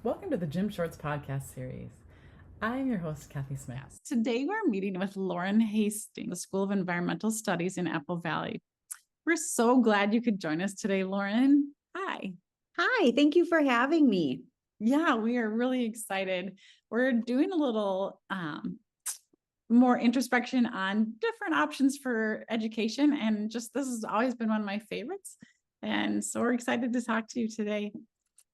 Welcome to the Gym Shorts podcast series. I am your host, Kathy Smith. Today we're meeting with Lauren Haistings, the School of Environmental Studies in Apple Valley. We're so glad you could join us today, Lauren. Hi. Hi, thank you for having me. Yeah, we are really excited. We're doing a little more introspection on different options for education, and just this has always been one of my favorites. And so we're excited to talk to you today.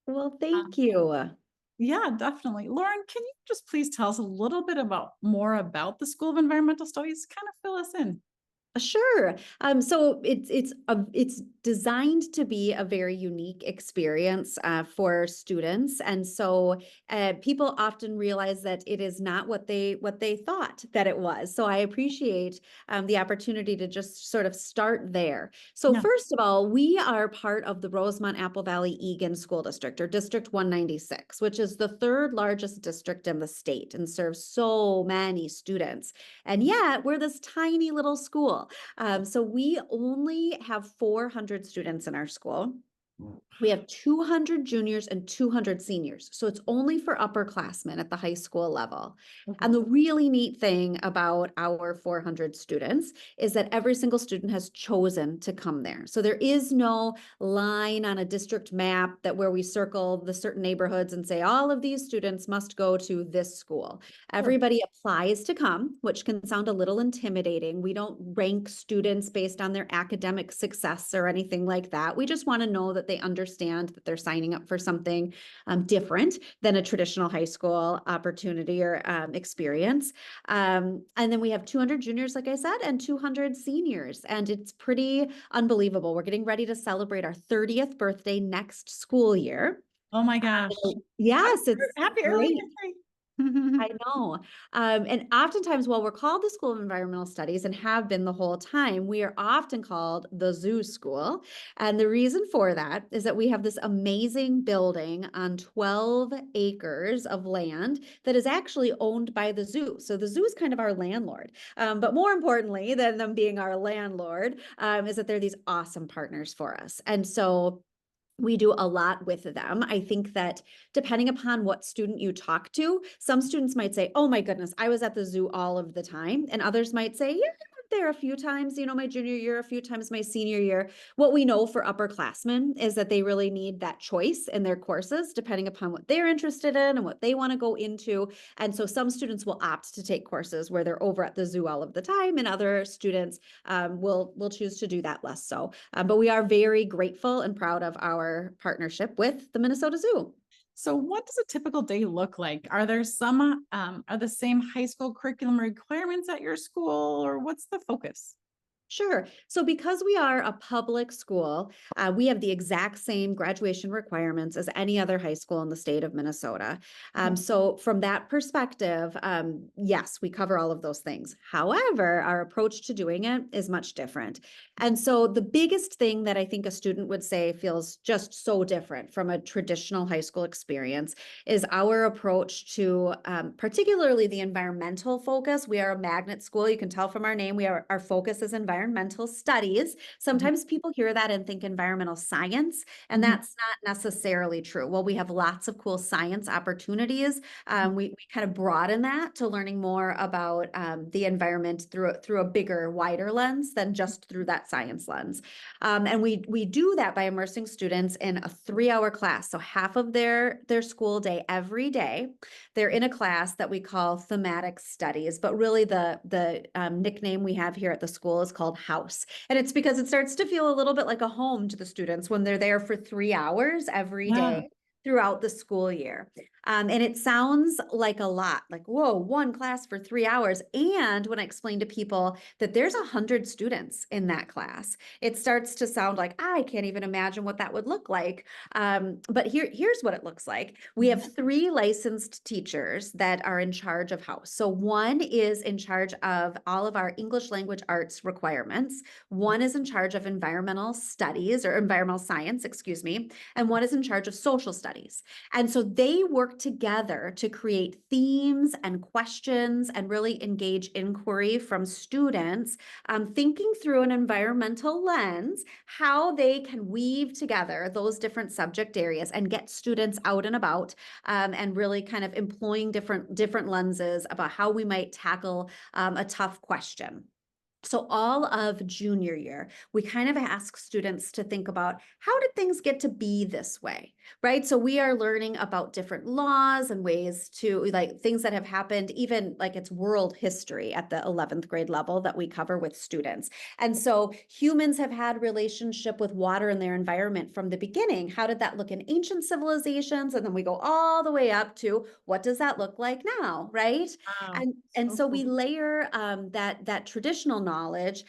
Well, thank you. Yeah, definitely. Lauren, can you just please tell us a little bit more about the School of Environmental Studies? Kind of fill us in. Sure. So it's designed to be a very unique experience for students, and so people often realize that it is not what they thought that it was. So I appreciate the opportunity to just sort of start there. So Yeah. first of all, we are part of the Rosemont Apple Valley Egan School District, or District 196, which is the third largest district in the state and serves so many students. And yet we're this tiny little school. So we only have 400 students in our school. We have 200 juniors and 200 seniors. So it's only for upperclassmen at the high school level. Okay. And the really neat thing about our 400 students is that every single student has chosen to come there. So there is no line on a district map that where we circle the certain neighborhoods and say all of these students must go to this school. Everybody applies to come, which can sound a little intimidating. We don't rank students based on their academic success or anything like that. We just want to know that they understand that they're signing up for something different than a traditional high school opportunity or experience. And then we have 200 juniors, like I said, and 200 seniors. And it's pretty unbelievable. We're getting ready to celebrate our 30th birthday next school year. Oh my gosh. Yes, it's happy great. early birthday. I know. And oftentimes, while we're called the School of Environmental Studies and have been the whole time, we are often called the Zoo School. And the reason for that is that we have this amazing building on 12 acres of land that is actually owned by the zoo. So the zoo is kind of our landlord. But more importantly than them being our landlord, is that they're these awesome partners for us. And so we do a lot with them. I think that depending upon what student you talk to, some students might say, oh my goodness, I was at the zoo all of the time. And others might say, yeah, I went there a few times, my junior year, a few times my senior year. What we know for upperclassmen is that they really need that choice in their courses, depending upon what they're interested in and what they want to go into. And so some students will opt to take courses where they're over at the zoo all of the time, and other students will choose to do that less so. But we are very grateful and proud of our partnership with the Minnesota Zoo. So what does a typical day look like? Are there are the same high school curriculum requirements at your school, or what's the focus? Sure. So because we are a public school, we have the exact same graduation requirements as any other high school in the state of Minnesota. So from that perspective, yes, we cover all of those things. However, our approach to doing it is much different. And so the biggest thing that I think a student would say feels just so different from a traditional high school experience is our approach to particularly the environmental focus. We are a magnet school. You can tell from our name, our focus is environmental studies. Sometimes people hear that and think environmental science, and that's not necessarily true. Well, we have lots of cool science opportunities. We kind of broaden that to learning more about the environment through a bigger, wider lens than just through that science lens. And we do that by immersing students in a 3-hour class. So half of their school day every day, they're in a class that we call thematic studies, but really the nickname we have here at the school is called house. And it's because it starts to feel a little bit like a home to the students when they're there for 3 hours every day throughout the school year. And it sounds like a lot, like, whoa, one class for 3 hours. And when I explain to people that there's 100 students in that class, it starts to sound like, I can't even imagine what that would look like. But here's what it looks like. We have 3 licensed teachers that are in charge of house. So one is in charge of all of our English language arts requirements. One is in charge of environmental studies or environmental science, excuse me. And one is in charge of social studies. And so they work work together to create themes and questions and really engage inquiry from students, thinking through an environmental lens, how they can weave together those different subject areas and get students out and about, and really kind of employing different lenses about how we might tackle a tough question. So all of junior year, we kind of ask students to think about, how did things get to be this way, right? So we are learning about different laws and ways to, like, things that have happened, even like it's world history at the 11th grade level that we cover with students. And so humans have had relationship with water and their environment from the beginning. How did that look in ancient civilizations? And then we go all the way up to, what does that look like now, right? Wow. And so we cool. layer that traditional knowledge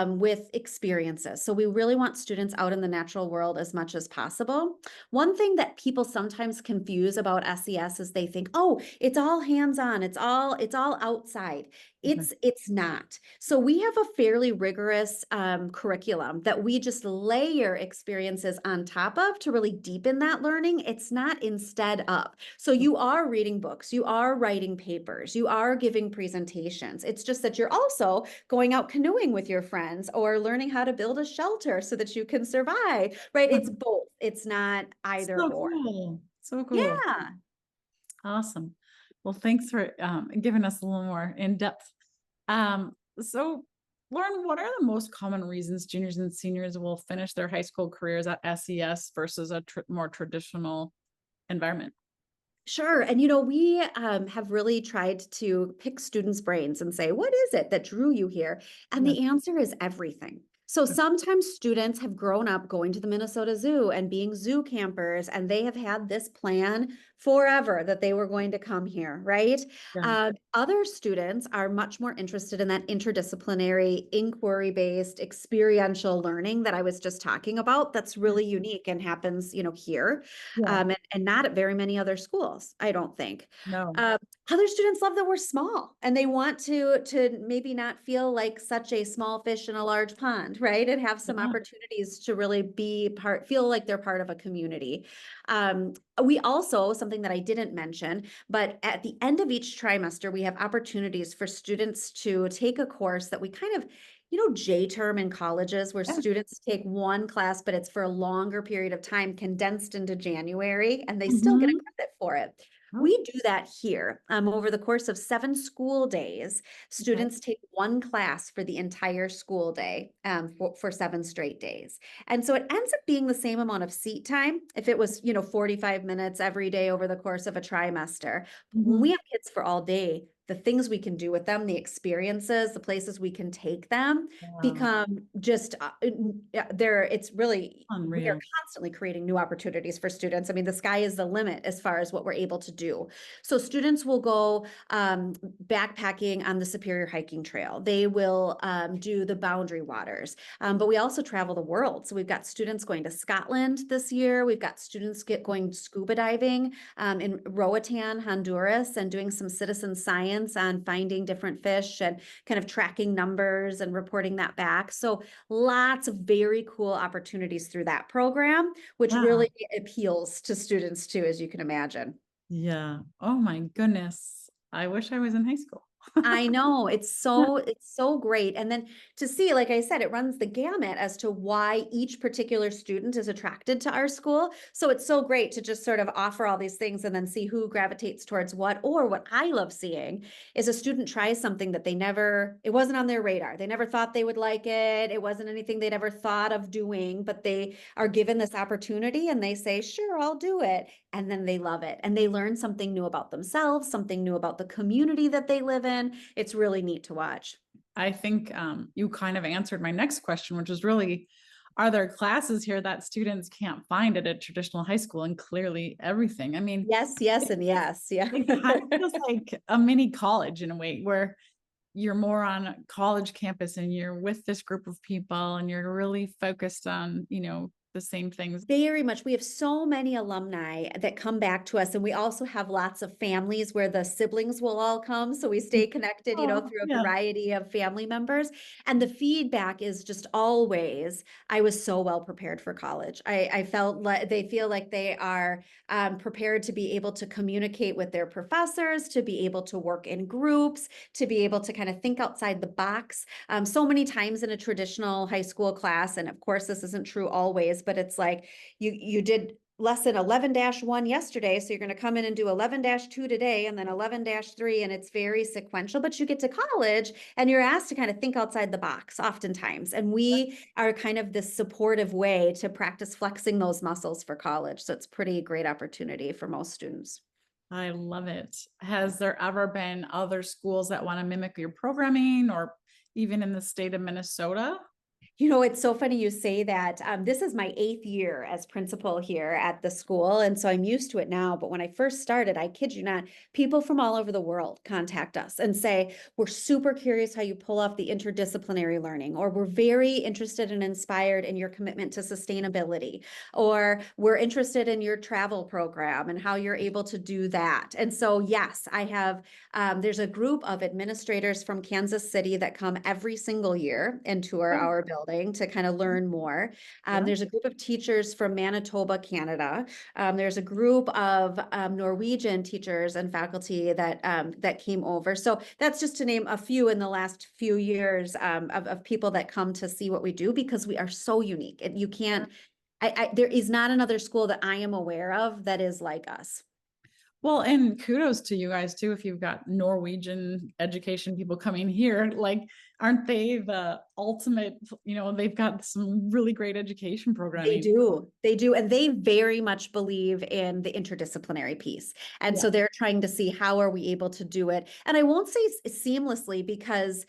with experiences. So we really want students out in the natural world as much as possible. One thing that people sometimes confuse about SES is they think, oh, it's all hands-on, it's all outside. It's not. So we have a fairly rigorous curriculum that we just layer experiences on top of to really deepen that learning. It's not instead of. So you are reading books, you are writing papers, you are giving presentations. It's just that you're also going out canoeing with your friends or learning how to build a shelter so that you can survive, right? It's both. It's not either So or. cool. So cool. Yeah. Awesome. Well, thanks for giving us a little more in depth. So Lauren, what are the most common reasons juniors and seniors will finish their high school careers at SES versus a more traditional environment? Sure. And, we have really tried to pick students' brains and say, what is it that drew you here? And Yeah. the answer is everything. So sometimes students have grown up going to the Minnesota Zoo and being zoo campers, and they have had this plan forever that they were going to come here, right? Yeah. Other students are much more interested in that interdisciplinary, inquiry-based, experiential learning that I was just talking about. That's really unique and happens, here, Yeah. and not at very many other schools, I don't think. No. Other students love that we're small and they want to maybe not feel like such a small fish in a large pond, right? And have some Yeah. opportunities to really feel like they're part of a community. We also, something that I didn't mention, but at the end of each trimester, we have opportunities for students to take a course that we kind of, J-term in colleges where Yeah. students take one class, but it's for a longer period of time, condensed into January, and they still get a credit for it. We do that here. Over the course of 7 school days, students take one class for the entire school day, for 7 straight days. And so it ends up being the same amount of seat time if it was, 45 minutes every day over the course of a trimester. When we have kids for all day, the things we can do with them, the experiences, the places we can take them become just, it's really, we are Unreal. constantly creating new opportunities for students. I mean, the sky is the limit as far as what we're able to do. So students will go backpacking on the Superior Hiking Trail. They will do the Boundary Waters, but we also travel the world. So we've got students going to Scotland this year. We've got students going scuba diving in Roatan, Honduras, and doing some citizen science on finding different fish and kind of tracking numbers and reporting that back. So lots of very cool opportunities through that program, which really appeals to students too, as you can imagine. Yeah. Oh my goodness. I wish I was in high school. I know, it's so great. And then to see, like I said, it runs the gamut as to why each particular student is attracted to our school. So it's so great to just sort of offer all these things and then see who gravitates towards what. Or what I love seeing is a student tries something that it wasn't on their radar. They never thought they would like it. It wasn't anything they'd ever thought of doing, but they are given this opportunity and they say, sure, I'll do it. And then they love it. And they learn something new about themselves, something new about the community that they live in. It's really neat to watch. I think you kind of answered my next question, which is really, are there classes here that students can't find at a traditional high school? And clearly everything. I mean, yes, and yes. Yeah. it kind of feels like a mini college in a way where you're more on a college campus and you're with this group of people and you're really focused on, the same things? Very much. We have so many alumni that come back to us, and we also have lots of families where the siblings will all come. So we stay connected, Oh, through a yeah. variety of family members. And the feedback is just always, I was so well prepared for college. I felt like they feel like they are prepared to be able to communicate with their professors, to be able to work in groups, to be able to kind of think outside the box. So many times in a traditional high school class, and of course, this isn't true always, but it's like, you did lesson 11-1 yesterday, so you're going to come in and do 11-2 today, and then 11-3, and it's very sequential. But you get to college and you're asked to kind of think outside the box oftentimes, and we are kind of this supportive way to practice flexing those muscles for college. So it's pretty great opportunity for most students. I love it. Has there ever been other schools that want to mimic your programming, or even in the state of Minnesota? It's so funny you say that. This is my 8th year as principal here at the school, and so I'm used to it now. But when I first started, I kid you not, people from all over the world contact us and say, we're super curious how you pull off the interdisciplinary learning, or we're very interested and inspired in your commitment to sustainability, or we're interested in your travel program and how you're able to do that. And so, yes, I have, there's a group of administrators from Kansas City that come every single year and tour our building to kind of learn more. Yeah. There's a group of teachers from Manitoba, Canada. There's a group of Norwegian teachers and faculty that came over. So that's just to name a few in the last few years of people that come to see what we do, because we are so unique. And you can't, there is not another school that I am aware of that is like us. Well, and kudos to you guys too. If you've got Norwegian education people coming here, like, aren't they the ultimate, they've got some really great education programming. They do. And they very much believe in the interdisciplinary piece. And Yeah. so they're trying to see how are we able to do it. And I won't say seamlessly, because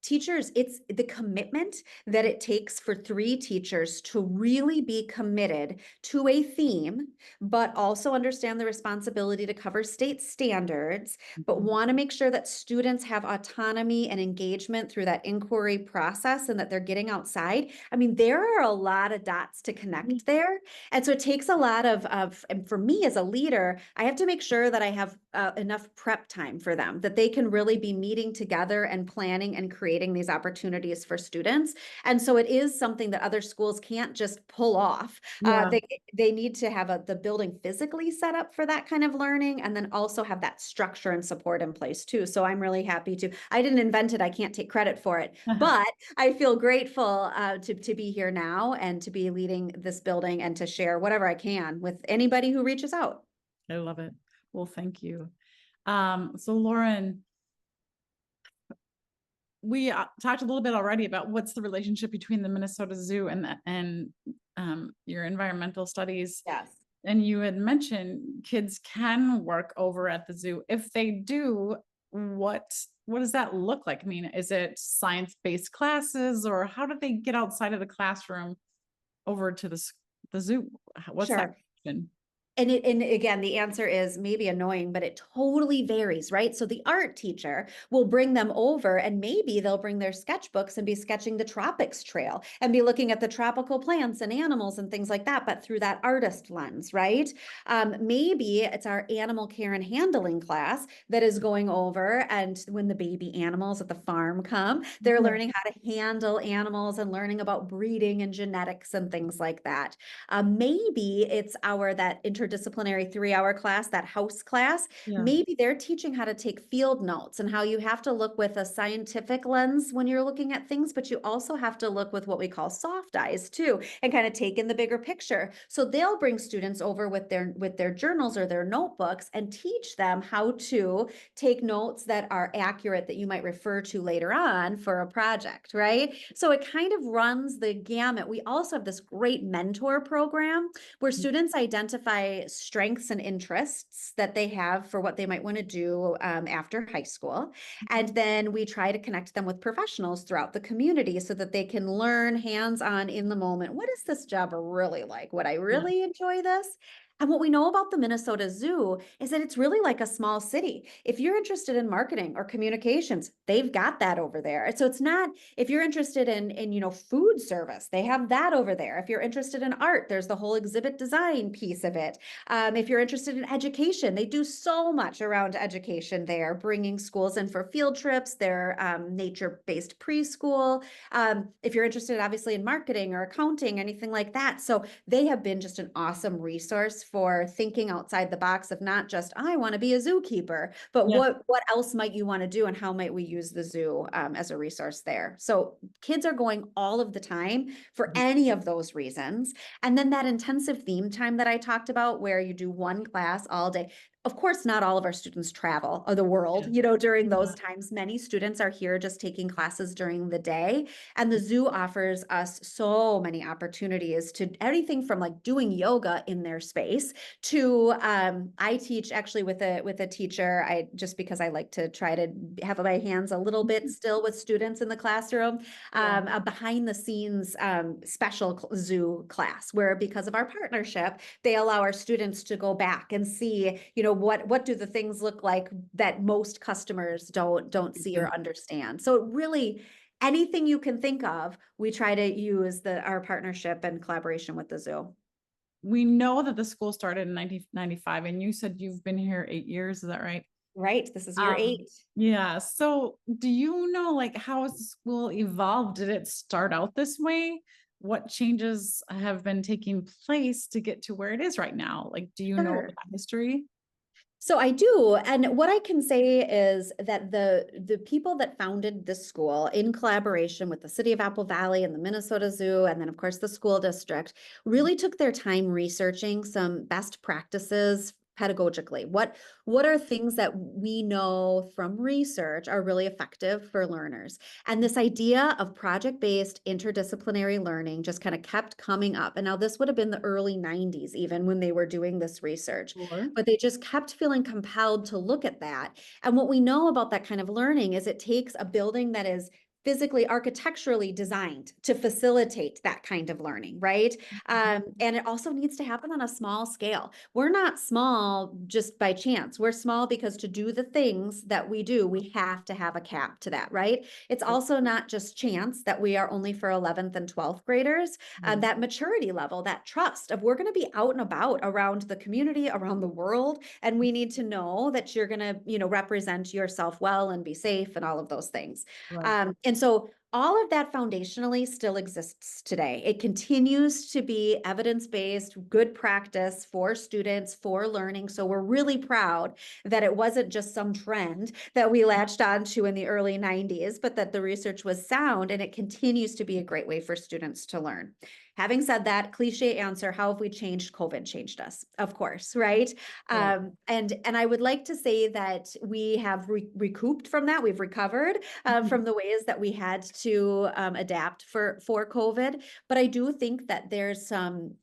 teachers, it's the commitment that it takes for 3 teachers to really be committed to a theme, but also understand the responsibility to cover state standards, but want to make sure that students have autonomy and engagement through that inquiry process, and that they're getting outside. I mean, there are a lot of dots to connect there. And so it takes a lot of, and for me as a leader, I have to make sure that I have enough prep time for them, that they can really be meeting together and planning and creating these opportunities for students. And so it is something that other schools can't just pull off. Yeah. They need to have the building physically set up for that kind of learning, and then also have that structure and support in place too. So I'm really happy I didn't invent it. I can't take credit for it, but I feel grateful to be here now and to be leading this building and to share whatever I can with anybody who reaches out. I love it. Well, thank you. So Lauren, we talked a little bit already about what's the relationship between the Minnesota Zoo and your environmental studies. Yes. And you had mentioned kids can work over at the zoo. If they do, what does that look like? I mean, is it science-based classes, or how do they get outside of the classroom over to the zoo? What's that question? And again, the answer is maybe annoying, but it totally varies, right? So the art teacher will bring them over, and maybe they'll bring their sketchbooks and be sketching the tropics trail and be looking at the tropical plants and animals and things like that, but through that artist lens, right? Maybe it's our animal care and handling class that is going over, and when the baby animals at the farm come, they're learning how to handle animals and learning about breeding and genetics and things like that. Maybe it's that interdisciplinary 3-hour class, that house class. Yeah. Maybe they're teaching how to take field notes and how you have to look with a scientific lens when you're looking at things, but you also have to look with what we call soft eyes too, and kind of take in the bigger picture. So they'll bring students over with their journals or their notebooks and teach them how to take notes that are accurate, that you might refer to later on for a project, right? So it kind of runs the gamut. We also have this great mentor program where students identify strengths and interests that they have for what they might want to do after high school. And then we try to connect them with professionals throughout the community so that they can learn hands-on in the moment. What is this job really like? Would I really enjoy this? And what we know about the Minnesota Zoo is that it's really like a small city. If you're interested in marketing or communications, they've got that over there. So it's not, if you're interested in, food service, they have that over there. If you're interested in art, there's the whole exhibit design piece of it. If you're interested in education, they do so much around education there, bringing schools in for field trips, their nature-based preschool. If you're interested, obviously, in marketing or accounting, anything like that. So they have been just an awesome resource for thinking outside the box of not just, I want to be a zookeeper, but Yeah. what else might you want to do and how might we use the zoo as a resource there? So kids are going all of the time for any of those reasons. And then that intensive theme time that I talked about, where you do one class all day. Of course, not all of our students travel the world, during those times. Many students are here just taking classes during the day. And the zoo offers us so many opportunities to anything from like doing yoga in their space to I teach actually with a teacher. I just because I like to try to have my hands a little bit still with students in the classroom, a behind the scenes special zoo class where because of our partnership, they allow our students to go back and see, what do the things look like that most customers don't see or understand. So it really, anything you can think of, we try to use our partnership and collaboration with the zoo. We know that the school started in 1995, and you said you've been here 8 years. Is that right? Right. This is year 8. Yeah. So do you know, like, how has the school evolved? Did it start out this way? What changes have been taking place to get to where it is right now? Like, do you know Sure. that history? So I do. And what I can say is that the people that founded this school in collaboration with the city of Apple Valley and the Minnesota Zoo, and then of course the school district, really took their time researching some best practices pedagogically. What are things that we know from research are really effective for learners? And this idea of project-based interdisciplinary learning just kind of kept coming up. And now this would have been the early 90s, even when they were doing this research. Sure. But they just kept feeling compelled to look at that. And what we know about that kind of learning is it takes a building that is physically, architecturally designed to facilitate that kind of learning, right? And it also needs to happen on a small scale. We're not small just by chance. We're small because to do the things that we do, we have to have a cap to that, right? It's also not just chance that we are only for 11th and 12th graders. That maturity level, that trust of we're going to be out and about around the community, around the world, and we need to know that you're going to, represent yourself well and be safe and all of those things. Right. And so all of that foundationally still exists today. It continues to be evidence-based, good practice for students, for learning. So we're really proud that it wasn't just some trend that we latched onto in the early 90s, but that the research was sound and it continues to be a great way for students to learn. Having said that, cliche answer, how have we changed? COVID changed us, of course, right? And I would like to say that we have recouped from that. We've recovered from the ways that we had to adapt for COVID. But I do think that there's some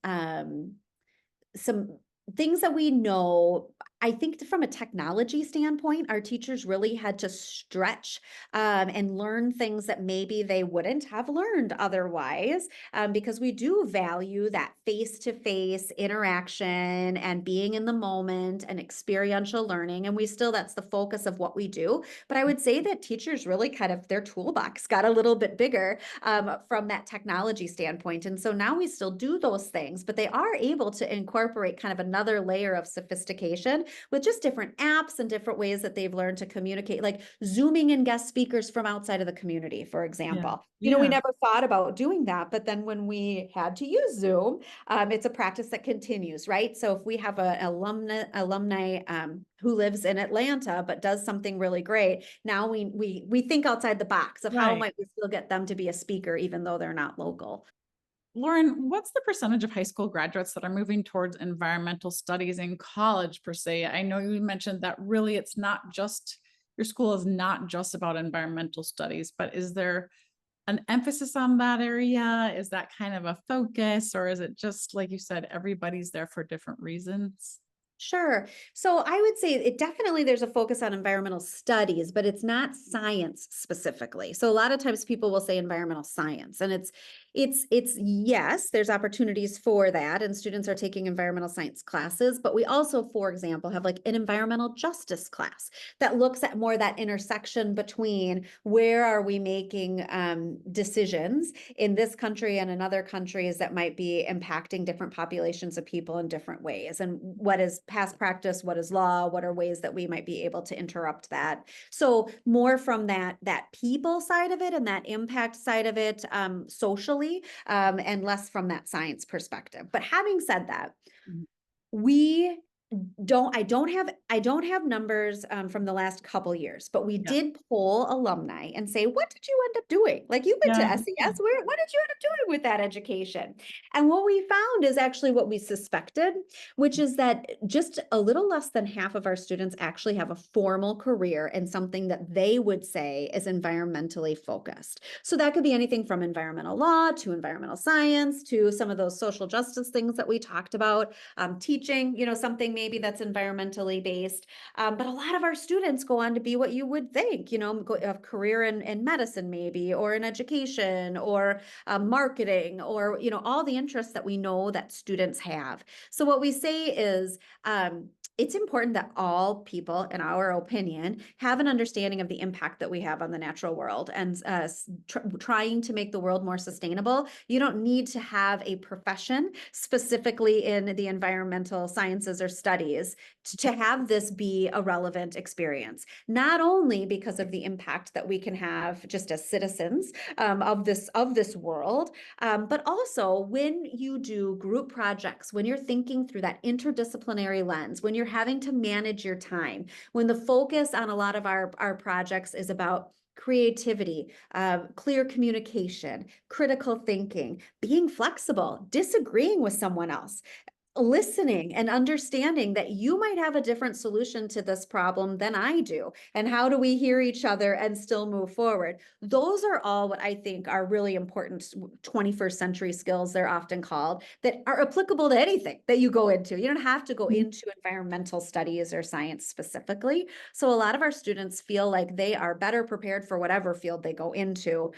things that we know. I think from a technology standpoint, our teachers really had to stretch and learn things that maybe they wouldn't have learned otherwise, because we do value that face-to-face interaction and being in the moment and experiential learning. And that's the focus of what we do. But I would say that teachers really kind of, their toolbox got a little bit bigger from that technology standpoint. And so now we still do those things, but they are able to incorporate kind of another layer of sophistication with just different apps and different ways that they've learned to communicate, like zooming in guest speakers from outside of the community, for example. We never thought about doing that, but then when we had to use Zoom, it's a practice that continues, right? So if we have an alumni who lives in Atlanta but does something really great, now we think outside the box of how might we still get them to be a speaker even though they're not local. Lauren, what's the percentage of high school graduates that are moving towards environmental studies in college per se? I know you mentioned that really it's not just, your school is not just about environmental studies, but is there an emphasis on that area? Is that kind of a focus, or is it just, like you said, everybody's there for different reasons? Sure. So I would say there's a focus on environmental studies, but it's not science specifically. So a lot of times people will say environmental science, and It's yes, there's opportunities for that, and students are taking environmental science classes, but we also, for example, have like an environmental justice class that looks at more that intersection between where are we making decisions in this country and in other countries that might be impacting different populations of people in different ways, and what is past practice, what is law, what are ways that we might be able to interrupt that. So more from that people side of it and that impact side of it, socially, and less from that science perspective. But having said that, Mhm. we I don't have numbers from the last couple years, but we Yeah. did poll alumni and say, what did you end up doing? Like, you went to Yeah. SES, what did you end up doing with that education? And what we found is actually what we suspected, which is that just a little less than half of our students actually have a formal career in something that they would say is environmentally focused. So that could be anything from environmental law to environmental science to some of those social justice things that we talked about, teaching, something maybe that's environmentally based. But a lot of our students go on to be what you would think, a career in medicine maybe, or in education, or marketing, or, all the interests that we know that students have. So what we say is, it's important that all people, in our opinion, have an understanding of the impact that we have on the natural world, and trying to make the world more sustainable. You don't need to have a profession specifically in the environmental sciences or studies to have this be a relevant experience, not only because of the impact that we can have just as citizens of this world, but also when you do group projects, when you're thinking through that interdisciplinary lens, when you're having to manage your time, when the focus on a lot of our projects is about creativity, clear communication, critical thinking, being flexible, disagreeing with someone else, listening and understanding that you might have a different solution to this problem than I do. And how do we hear each other and still move forward? Those are all what I think are really important 21st century skills, they're often called, that are applicable to anything that you go into. You don't have to go into environmental studies or science specifically. So a lot of our students feel like they are better prepared for whatever field they go into,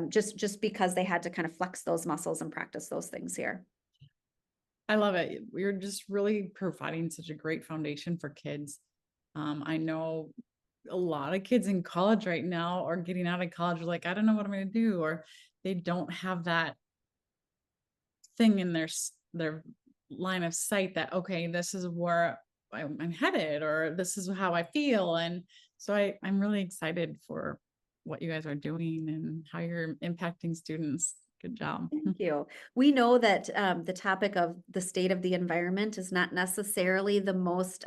just because they had to kind of flex those muscles and practice those things here. I love it. You're just really providing such a great foundation for kids. I know a lot of kids in college right now, or getting out of college, are like, I don't know what I'm going to do, or they don't have that thing in their line of sight that, okay, this is where I'm headed, or this is how I feel. And so I'm really excited for what you guys are doing and how you're impacting students. Good job. Thank you. We know that the topic of the state of the environment is not necessarily the most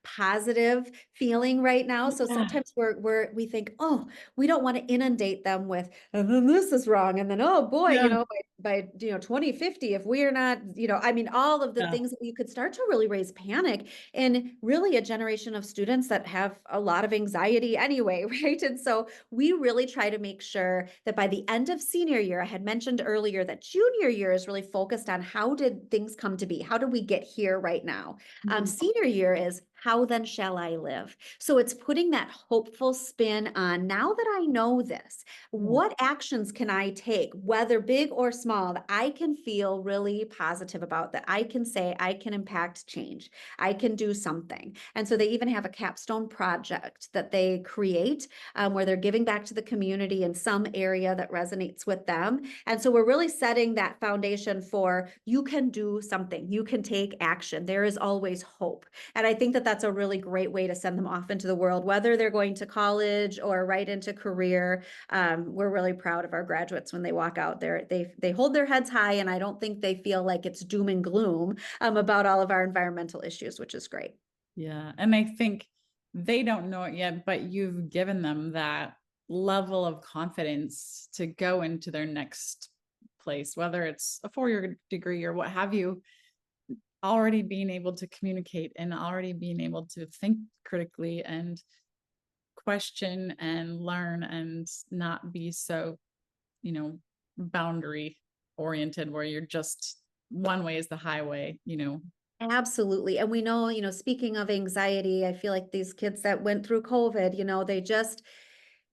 positive feeling right now. So Yeah. sometimes we think, oh, we don't want to inundate them with, and then this is wrong, and then oh boy, Yeah. by 2050, if we are not, I mean, all of the Yeah. things that you could start to really raise panic, and really a generation of students that have a lot of anxiety anyway, right? And so we really try to make sure that by the end of senior year, I had mentioned earlier that junior year is really focused on how did things come to be? How did we get here right now? Senior year is how then shall I live? So it's putting that hopeful spin on, now that I know this, what actions can I take, whether big or small, that I can feel really positive about, that I can say I can impact change, I can do something. And so they even have a capstone project that they create, where they're giving back to the community in some area that resonates with them. And so we're really setting that foundation for, you can do something, you can take action. There is always hope. And I think that that's a really great way to send them off into the world, whether they're going to college or right into career. We're really proud of our graduates when they walk out there. They hold their heads high, and I don't think they feel like it's doom and gloom about all of our environmental issues, which is great. Yeah. And I think they don't know it yet, but you've given them that level of confidence to go into their next place, whether it's a 4-year degree or what have you, already being able to communicate and already being able to think critically and question and learn, and not be so, boundary oriented, where you're just one way is the highway. Absolutely. And we know, speaking of anxiety, I feel like these kids that went through COVID,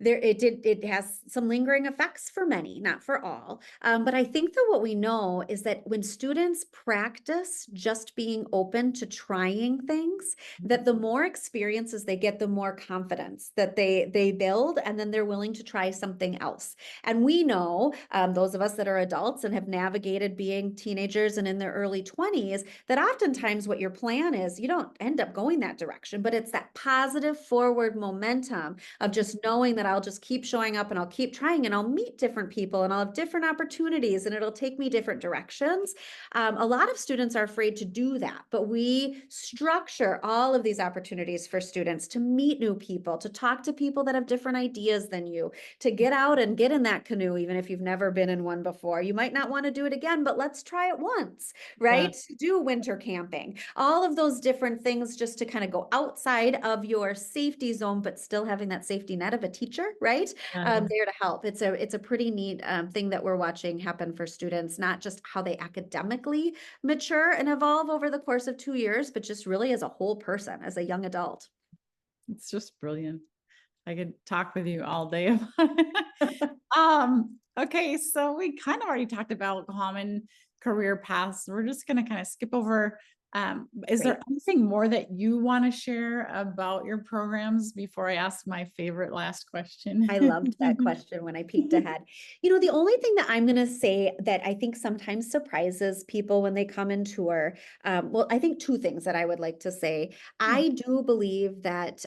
it has some lingering effects for many, not for all. But I think that what we know is that when students practice just being open to trying things, that the more experiences they get, the more confidence that they build, and then they're willing to try something else. And we know, those of us that are adults and have navigated being teenagers and in their early 20s, that oftentimes what your plan is, you don't end up going that direction, but it's that positive forward momentum of just knowing that I'll just keep showing up and I'll keep trying and I'll meet different people and I'll have different opportunities and it'll take me different directions. A lot of students are afraid to do that, but we structure all of these opportunities for students to meet new people, to talk to people that have different ideas than you, to get out and get in that canoe, even if you've never been in one before. You might not want to do it again, but let's try it once, right? Do winter camping, all of those different things just to kind of go outside of your safety zone, but still having that safety net of a teacher, right? There to help. It's a pretty neat thing that we're watching happen for students, not just how they academically mature and evolve over the course of 2 years, but just really as a whole person, as a young adult. It's just brilliant. I could talk with you all day about it. Okay, so we kind of already talked about common career paths. We're just going to kind of skip over. Is there anything more that you want to share about your programs before I ask my favorite last question? I loved that question when I peeked ahead. The only thing that I'm going to say that I think sometimes surprises people when they come and tour, well, I think two things that I would like to say. I do believe that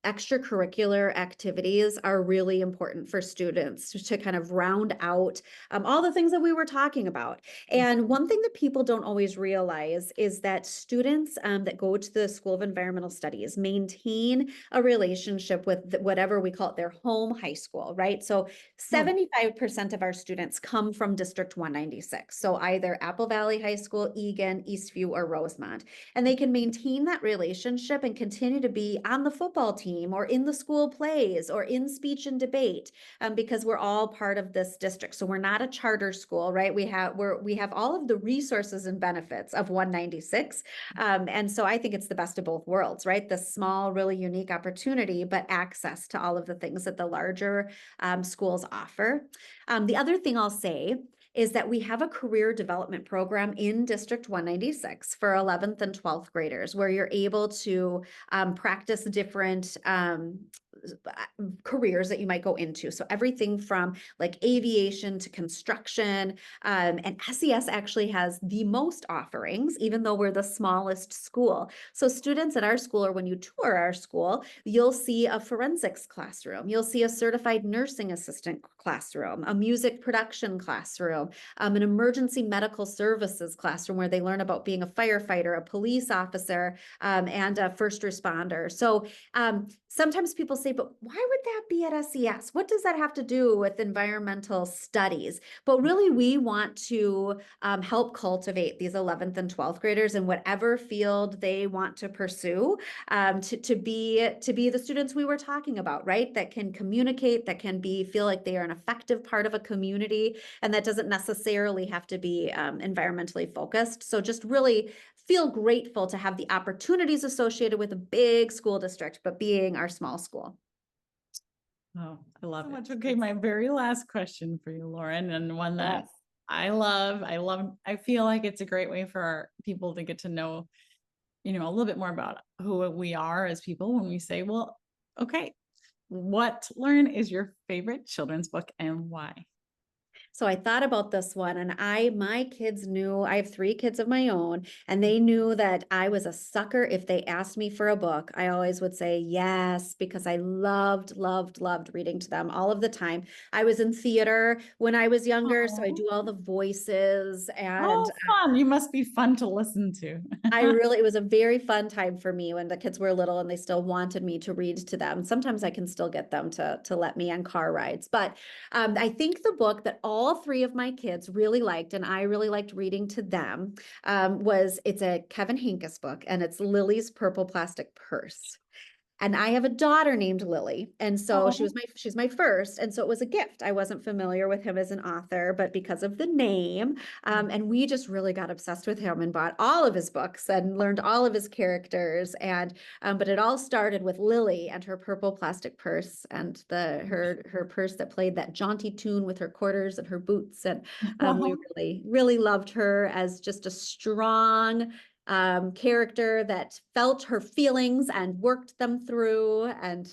extracurricular activities are really important for students to kind of round out all the things that we were talking about. And one thing that people don't always realize is that students that go to the School of Environmental Studies maintain a relationship with whatever we call it their home high school, right? So 75% of our students come from District 196. So either Apple Valley High School, Egan, Eastview, or Rosemont. And they can maintain that relationship and continue to be on the football team or in the school plays or in speech and debate because we're all part of this district. So we're not a charter school, right? We have all of the resources and benefits of 196. And so I think it's the best of both worlds, right? The small, really unique opportunity, but access to all of the things that the larger schools offer. The other thing I'll say is that we have a career development program in District 196 for 11th and 12th graders, where you're able to practice different careers that you might go into. So everything from like aviation to construction, and SES actually has the most offerings, even though we're the smallest school. So students at our school, or when you tour our school, you'll see a forensics classroom, you'll see a certified nursing assistant classroom, a music production classroom, an emergency medical services classroom where they learn about being a firefighter, a police officer, and a first responder. So sometimes people say, but why would that be at SES? What does that have to do with environmental studies? But really, we want to help cultivate these 11th and 12th graders in whatever field they want to pursue, to be the students we were talking about, right? That can communicate, that can feel like they are an effective part of a community, and that doesn't necessarily have to be environmentally focused. So just really feel grateful to have the opportunities associated with a big school district, but being our small school. Oh, I love it. Okay, my very last question for you, Lauren, and one that I love. I feel like it's a great way for our people to get to know, a little bit more about who we are as people when we say, well, okay, what, Lauren, is your favorite children's book and why? So I thought about this one, and my kids knew, I have 3 kids of my own, and they knew that I was a sucker. If they asked me for a book, I always would say yes, because I loved reading to them all of the time. I was in theater when I was younger, so I do all the voices and fun. You must be fun to listen to. it was a very fun time for me when the kids were little and they still wanted me to read to them. Sometimes I can still get them to let me on car rides. But I think the book that all 3 of my kids really liked, and I really liked reading to them, it's a Kevin Hinckus book, and it's Lily's Purple Plastic Purse. And I have a daughter named Lily. And so Oh. she's my first. And so it was a gift. I wasn't familiar with him as an author, but because of the name, and we just really got obsessed with him and bought all of his books and learned all of his characters. And but it all started with Lily and her purple plastic purse and her purse that played that jaunty tune with her quarters and her boots. And we really loved her as just a strong character that felt her feelings and worked them through. And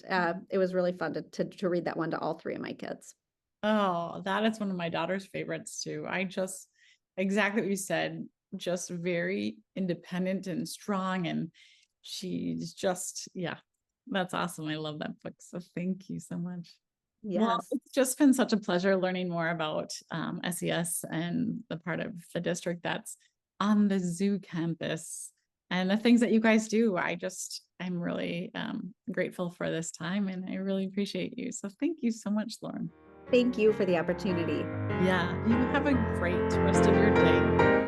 it was really fun to read that one to all three of my kids. Oh, that is one of my daughter's favorites too. Exactly what you said, just very independent and strong. And she's just, yeah, that's awesome. I love that book. So thank you so much. Well, Yes. it's just been such a pleasure learning more about SES and the part of the district that's on the zoo campus and the things that you guys do. I'm really grateful for this time and I really appreciate you. So thank you so much, Lauren. Thank you for the opportunity. Yeah, you have a great rest of your day.